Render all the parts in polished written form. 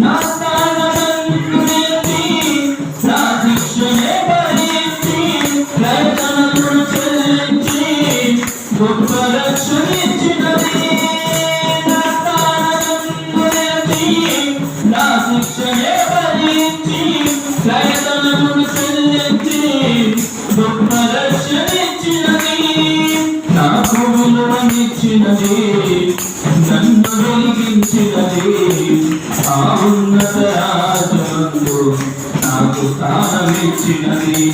నా స్థానమందు నిలిచి నా శిక్షనే భరించి ప్రయత్నమును చెల్లించి గొప్ప రక్షణించినది. నా స్థానమందు నిలిచి నా శిక్షనే భరించి ప్రయత్నమును చెల్లించి గొప్ప రక్షణించినది. నాకు విలువనిచ్చినది, నన్ను వెలిగించినది. ఆ ఉన్నత రాజమందు నాకు స్థానమిచ్చినది.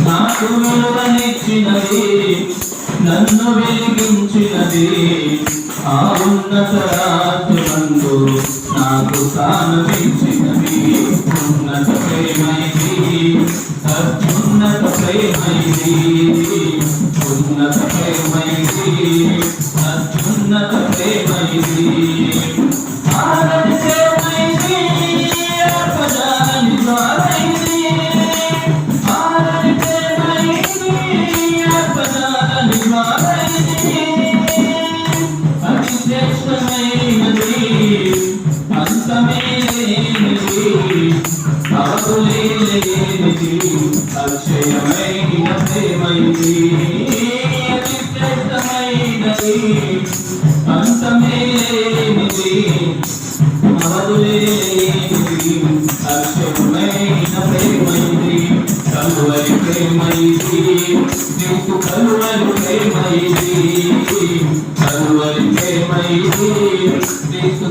నాకు విలువనిచ్చినది, నన్ను వెలిగించినది. ఆ ఉన్నత రాజమందు నాకు స్థానమిచ్చినది. ఉన్నత ప్రేమైది, అత్యున్నత ప్రేమైది. ఉన్నత ప్రేమైది, అత్యున్నత ప్రేమైది. ఆనని ప్రేమైది, అర్పజాలని ద్వారైది. ఆనని ప్రేమైది, అర్పజాలని ద్వారైది. అతి శ్రేష్టమైనది, అంతమే లేనిది, అవతులే లేనిది, అక్షయమైన ప్రేమైది. అతి శ్రేష్టమైనది, అంతమే లేనిది, అవతులే లేనిది, అక్షయమైన ప్రేమైది. కలువరి ప్రేమైది, నీకు కలువరి ప్రేమైది. కలువరి ప్రేమైది, నీకు